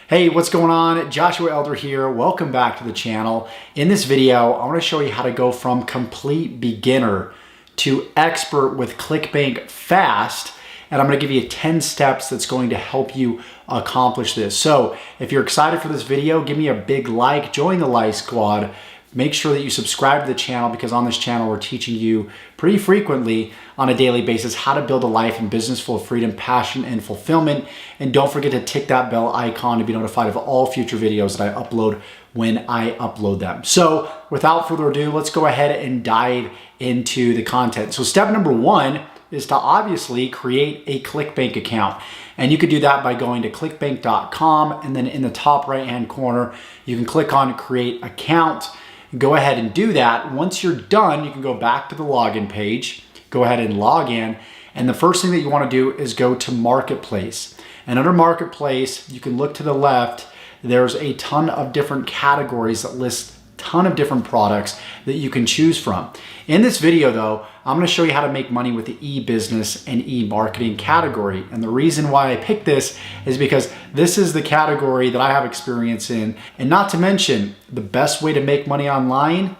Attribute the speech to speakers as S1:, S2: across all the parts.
S1: Hey, what's going on? Joshua Elder here. Welcome back to the channel. In this video, I want to show you how to go from complete beginner to expert with ClickBank fast. And I'm going to give you 10 steps that's going to help you accomplish this. So if you're excited for this video, give me a big like, join the Like Squad. Make sure that you subscribe to the channel because on this channel, we're teaching you pretty frequently on a daily basis how to build a life and business full of freedom, passion, and fulfillment. And don't forget to tick that bell icon to be notified of all future videos that I upload when I upload them. So without further ado, let's go ahead and dive into the content. So step number one is to obviously create a ClickBank account. And you could do that by going to clickbank.com, and then in the top right-hand corner, you can click on create account. Go ahead and do that. Once you're done, you can go back to the login page, go ahead and log in. And the first thing that you want to do is go to Marketplace. And under Marketplace, you can look to the left. There's a ton of different categories that list a ton of different products that you can choose from. In this video though, I'm going to show you how to make money with the e-business and e-marketing category. And the reason why I picked this is because this is the category that I have experience in. And not to mention, the best way to make money online,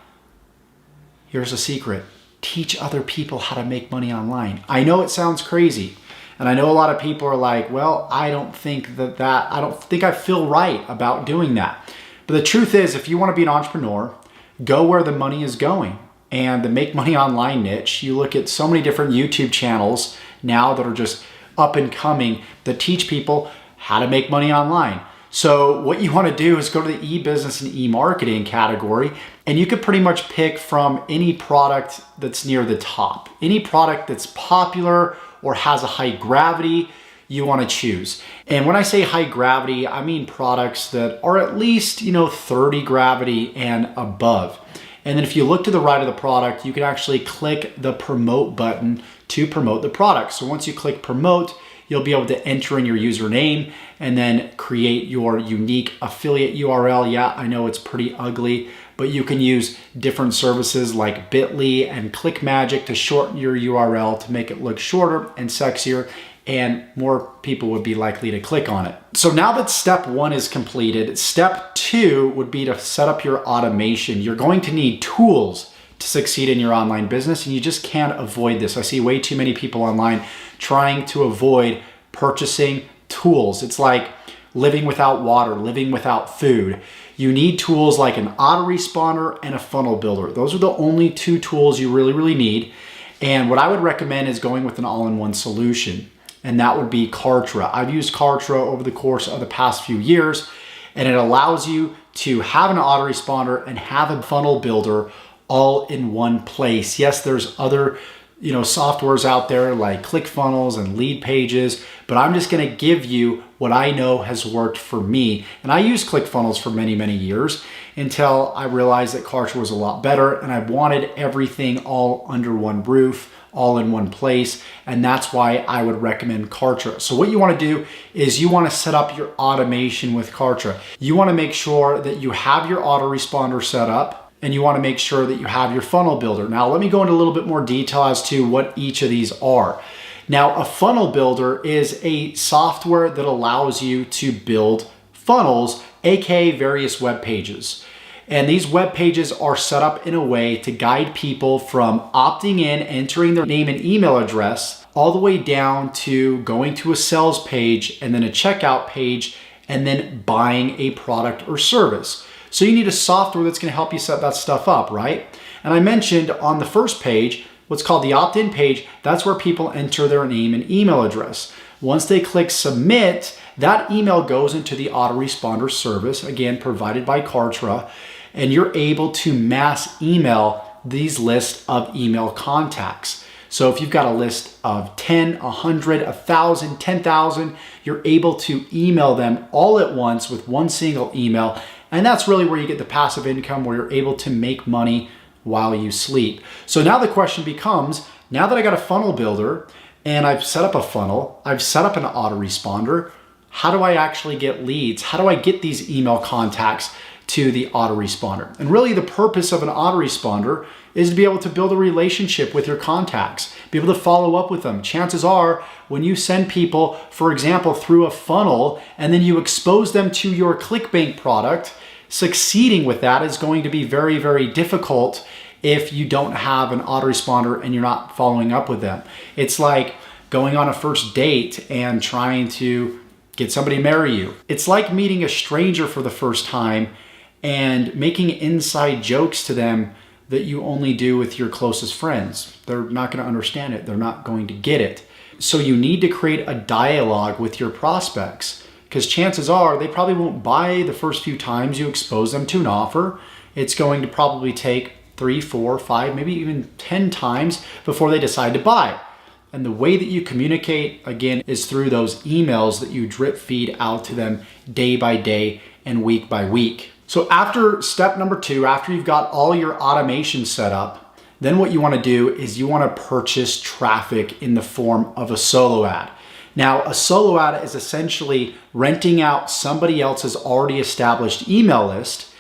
S1: here's a secret: teach other people how to make money online. I know it sounds crazy. And I know a lot of people are like, well, I don't think I don't think I feel right about doing that. But the truth is, if you want to be an entrepreneur, go where the money is going. And the make money online niche, you look at so many different YouTube channels now that are just up and coming that teach people how to make money online. So what you want to do is go to the e-business and e-marketing category, and you could pretty much pick from any product that's near the top. Any product that's popular or has a high gravity, you want to choose. And when I say high gravity, I mean products that are at least, 30 gravity and above. And then if you look to the right of the product, you can actually click the promote button to promote the product. So once you click promote, you'll be able to enter in your username and then create your unique affiliate URL. Yeah, I know it's pretty ugly, but you can use different services like Bitly and ClickMagick to shorten your URL to make it look shorter and sexier, and more people would be likely to click on it. So now that step one is completed, step two would be to set up your automation. You're going to need tools to succeed in your online business, and you just can't avoid this. I see way too many people online trying to avoid purchasing tools. It's like living without water, living without food. You need tools like an autoresponder and a funnel builder. Those are the only two tools you really need. And what I would recommend is going with an all-in-one solution, and that would be Kartra. I've used Kartra over the course of the past few years, and it allows you to have an autoresponder and have a funnel builder all in one place. Yes, there's other softwares out there like ClickFunnels and Leadpages, but I'm just going to give you what I know has worked for me. And I used ClickFunnels for many years until I realized that Kartra was a lot better, and I wanted everything all under one roof, all in one place, and that's why I would recommend Kartra. So what you want to do is you want to set up your automation with Kartra. You want to make sure that you have your autoresponder set up, and you want to make sure that you have your funnel builder. Now, let me go into a little bit more detail as to what each of these are. Now, a funnel builder is a software that allows you to build funnels, aka various web pages. And these web pages are set up in a way to guide people from opting in, entering their name and email address, all the way down to going to a sales page and then a checkout page and then buying a product or service. So you need a software that's going to help you set that stuff up, right? And I mentioned on the first page, what's called the opt-in page, that's where people enter their name and email address. Once they click submit, that email goes into the autoresponder service, again, provided by Kartra, and you're able to mass email these lists of email contacts. So if you've got a list of 10, 100, 1,000, 10,000, you're able to email them all at once with one single email. And that's really where you get the passive income, where you're able to make money while you sleep. So now the question becomes, now that I got a funnel builder and I've set up a funnel, I've set up an autoresponder, how do I actually get leads? How do I get these email contacts to the autoresponder. And really the purpose of an autoresponder is to be able to build a relationship with your contacts, be able to follow up with them. Chances are when you send people, for example, through a funnel and then you expose them to your ClickBank product, succeeding with that is going to be very, very difficult if you don't have an autoresponder and you're not following up with them. It's like going on a first date and trying to get somebody to marry you. It's like meeting a stranger for the first time and making inside jokes to them that you only do with your closest friends. They're not going to understand it. They're not going to get it. So you need to create a dialogue with your prospects, because chances are they probably won't buy the first few times you expose them to an offer. It's going to probably take 3, 4, 5, maybe even 10 times before they decide to buy. And the way that you communicate, again, is through those emails that you drip feed out to them day by day and week by week. So after step number 2, after you've got all your automation set up, then what you want to do is you want to purchase traffic in the form of a solo ad. Now, a solo ad is essentially renting out somebody else's already established email list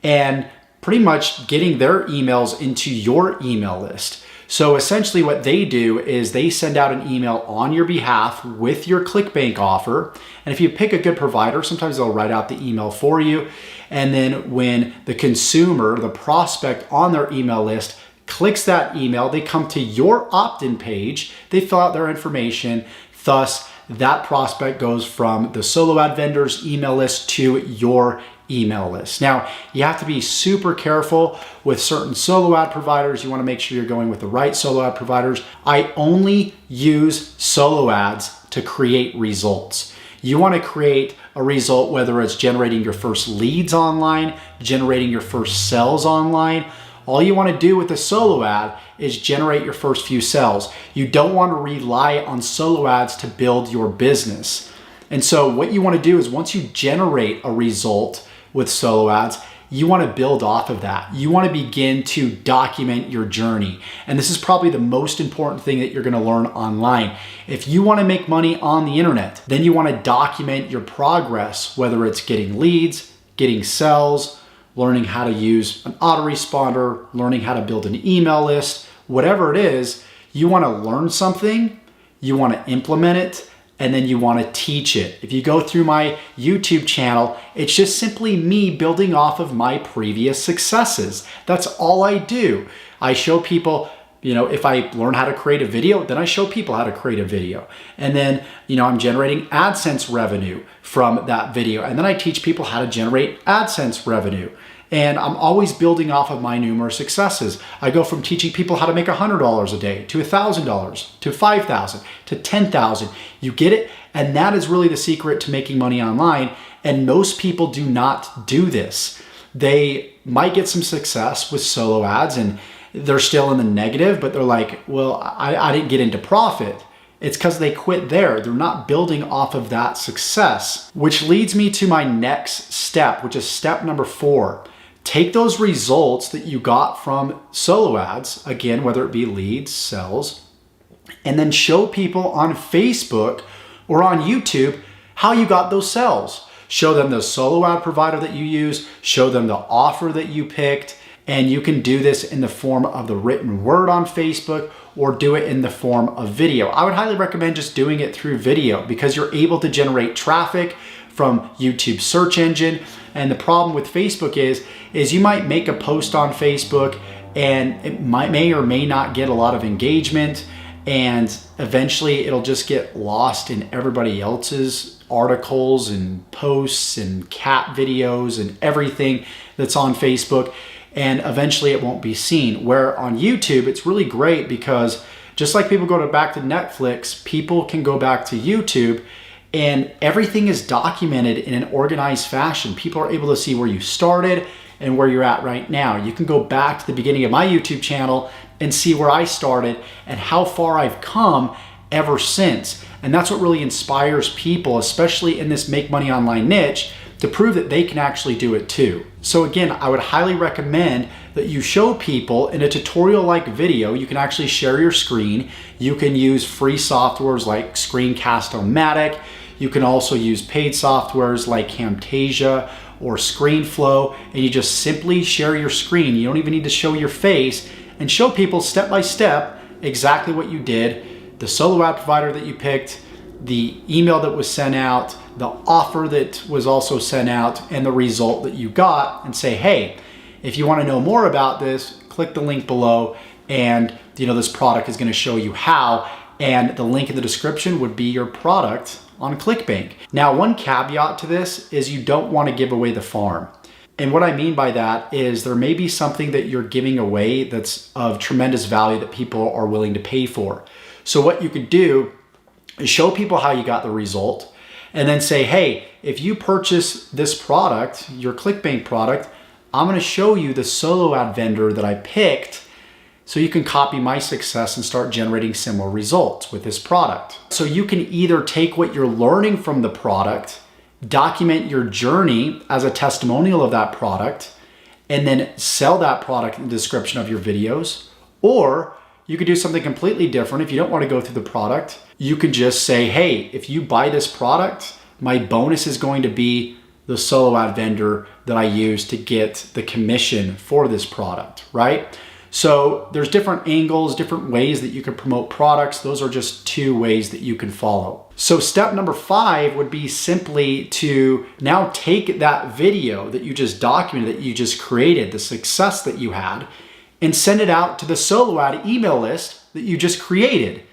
S1: and pretty much getting their emails into your email list. So essentially what they do is they send out an email on your behalf with your ClickBank offer. And if you pick a good provider, sometimes they'll write out the email for you. And then when the consumer, the prospect on their email list clicks that email, they come to your opt-in page, they fill out their information. Thus, that prospect goes from the solo ad vendor's email list to your email list. Now, you have to be super careful with certain solo ad providers. You want to make sure you're going with the right solo ad providers. I only use solo ads to create results. You want to create a result, whether it's generating your first leads online, generating your first sales online. All you want to do with a solo ad is generate your first few sales. You don't want to rely on solo ads to build your business. And so what you want to do is once you generate a result with solo ads, you want to build off of that. You want to begin to document your journey. And this is probably the most important thing that you're going to learn online. If you want to make money on the internet, then you want to document your progress, whether it's getting leads, getting sales, learning how to use an autoresponder, learning how to build an email list, whatever it is. You want to learn something, you want to implement it, and then you want to teach it. If you go through my YouTube channel, it's just simply me building off of my previous successes. That's all I do. I show people, if I learn how to create a video, then I show people how to create a video. And then, I'm generating AdSense revenue from that video. And then I teach people how to generate AdSense revenue. And I'm always building off of my numerous successes. I go from teaching people how to make $100 a day to $1,000 to $5,000 to $10,000. You get it? And that is really the secret to making money online. And most people do not do this. They might get some success with solo ads and they're still in the negative, but they're like, well, I didn't get into profit. It's because they quit there. They're not building off of that success, which leads me to my next step, which is step number 4. Take those results that you got from solo ads, again, whether it be leads, sales, and then show people on Facebook or on YouTube how you got those sales. Show them the solo ad provider that you use, show them the offer that you picked, and you can do this in the form of the written word on Facebook or do it in the form of video. I would highly recommend just doing it through video because you're able to generate traffic from YouTube search engine. And the problem with Facebook is you might make a post on Facebook and it may or may not get a lot of engagement, and eventually it'll just get lost in everybody else's articles and posts and cat videos and everything that's on Facebook, and eventually it won't be seen. Where on YouTube, it's really great because just like people go back to Netflix, people can go back to YouTube and everything is documented in an organized fashion. People are able to see where you started and where you're at right now. You can go back to the beginning of my YouTube channel and see where I started and how far I've come ever since. And that's what really inspires people, especially in this make money online niche, to prove that they can actually do it too. So again, I would highly recommend that you show people in a tutorial-like video. You can actually share your screen. You can use free softwares like Screencast-O-Matic. You can also use paid softwares like Camtasia or ScreenFlow, and you just simply share your screen. You don't even need to show your face, and show people step by step exactly what you did, the solo ad provider that you picked, the email that was sent out, the offer that was also sent out, and the result that you got, and say, hey, if you want to know more about this, click the link below, and this product is going to show you how, and the link in the description would be your product on ClickBank. Now, one caveat to this is you don't want to give away the farm. And what I mean by that is there may be something that you're giving away that's of tremendous value that people are willing to pay for. So what you could do is show people how you got the result, and then say, hey, if you purchase this product, your ClickBank product, I'm going to show you the solo ad vendor that I picked so you can copy my success and start generating similar results with this product. So you can either take what you're learning from the product, document your journey as a testimonial of that product, and then sell that product in the description of your videos. Or you could do something completely different. If you don't want to go through the product, you could just say, hey, if you buy this product, my bonus is going to be the solo ad vendor that I use to get the commission for this product, right? So there's different angles, different ways that you can promote products. Those are just two ways that you can follow. So step number 5 would be simply to now take that video that you just documented, that you just created, the success that you had, and send it out to the solo ad email list that you just created.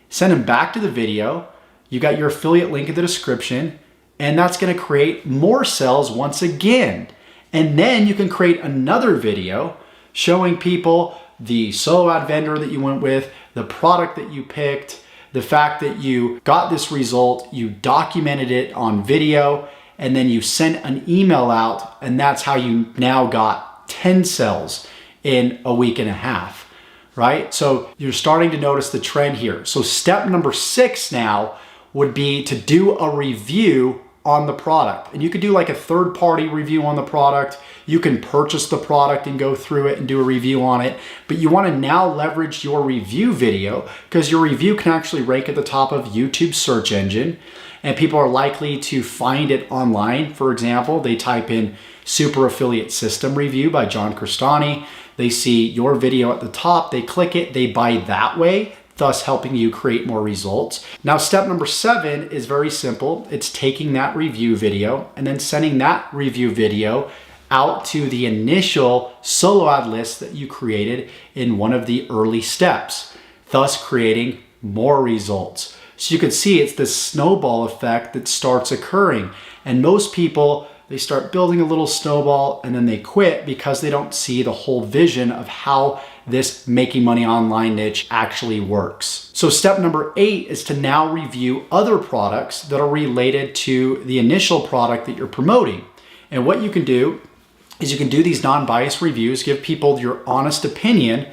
S1: Send them back to the video. You got your affiliate link in the description, and that's going to create more sales once again. And then you can create another video showing people the solo ad vendor that you went with, the product that you picked, the fact that you got this result, you documented it on video, and then you sent an email out, and that's how you now got 10 sales in a week and a half, right? So you're starting to notice the trend here. So step number 6 now would be to do a review on the product. And you could do like a third-party review on the product. You can purchase the product and go through it and do a review on it. But you want to now leverage your review video, because your review can actually rank at the top of YouTube's search engine, and people are likely to find it online. For example, they type in Super Affiliate System Review by John Crestani. They see your video at the top, they click it, they buy that way, thus helping you create more results. Now, step number 7 is very simple. It's taking that review video and then sending that review video out to the initial solo ad list that you created in one of the early steps, thus creating more results. So you can see it's this snowball effect that starts occurring. And most people, they start building a little snowball and then they quit because they don't see the whole vision of how this making money online niche actually works. So step number 8 is to now review other products that are related to the initial product that you're promoting. And what you can do is you can do these non-biased reviews, give people your honest opinion,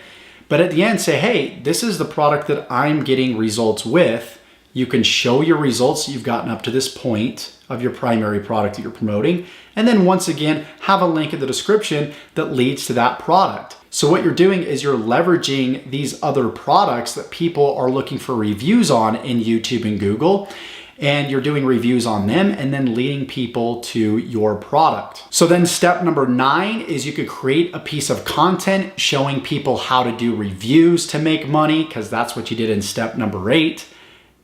S1: but at the end say, hey, this is the product that I'm getting results with. You can show your results that you've gotten up to this point of your primary product that you're promoting. And then once again, have a link in the description that leads to that product. So what you're doing is you're leveraging these other products that people are looking for reviews on in YouTube and Google, and you're doing reviews on them and then leading people to your product. So then step number 9 is you could create a piece of content showing people how to do reviews to make money, because that's what you did in step number 8.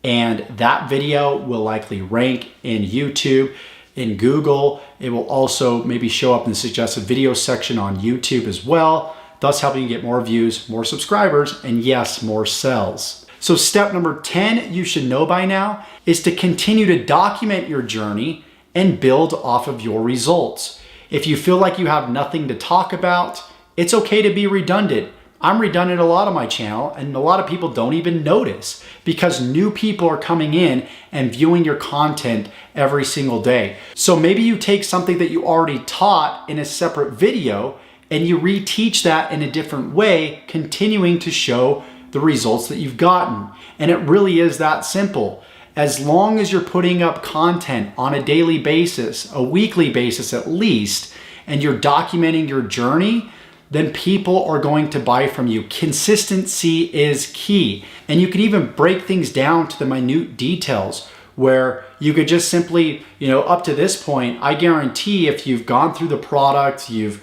S1: And that video will likely rank in YouTube, in Google. It will also maybe show up in the suggested video section on YouTube as well, thus helping you get more views, more subscribers, and yes, more sales. So step number 10, you should know by now, is to continue to document your journey and build off of your results. If you feel like you have nothing to talk about, it's okay to be redundant. I'm redundant a lot on my channel, and a lot of people don't even notice because new people are coming in and viewing your content every single day. So maybe you take something that you already taught in a separate video and you reteach that in a different way, continuing to show the results that you've gotten. And it really is that simple. As long as you're putting up content on a daily basis, a weekly basis at least, and you're documenting your journey, then people are going to buy from you. Consistency is key. And you can even break things down to the minute details. where you could just simply, up to this point, I guarantee if you've gone through the product, you've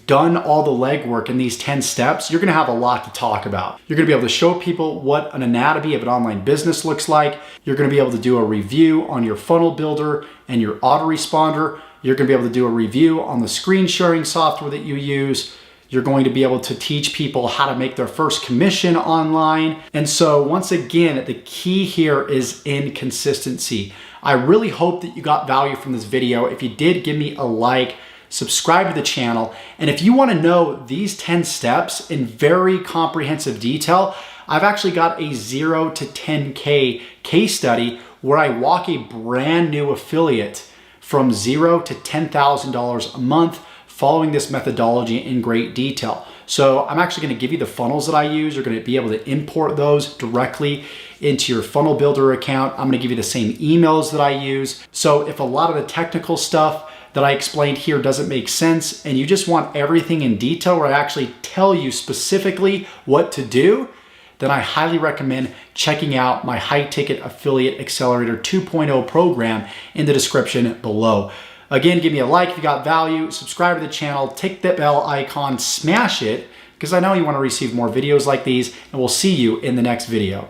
S1: done all the legwork in these 10 steps, you're gonna have a lot to talk about. You're gonna be able to show people what an anatomy of an online business looks like. You're gonna be able to do a review on your funnel builder and your autoresponder. You're gonna be able to do a review on the screen sharing software that you use. You're going to be able to teach people how to make their first commission online. And so once again, the key here is inconsistency. I really hope that you got value from this video. If you did, give me a like, subscribe to the channel. And if you want to know these 10 steps in very comprehensive detail, I've actually got a 0 to 10K case study where I walk a brand new affiliate from $0 to $10,000 a month following this methodology in great detail. So I'm actually going to give you the funnels that I use. You're going to be able to import those directly into your funnel builder account. I'm going to give you the same emails that I use. So if a lot of the technical stuff that I explained here doesn't make sense and you just want everything in detail where I actually tell you specifically what to do, then I highly recommend checking out my High Ticket Affiliate Accelerator 2.0 program in the description below. Again, give me a like if you got value, subscribe to the channel, tick that bell icon, smash it, because I know you want to receive more videos like these, and we'll see you in the next video.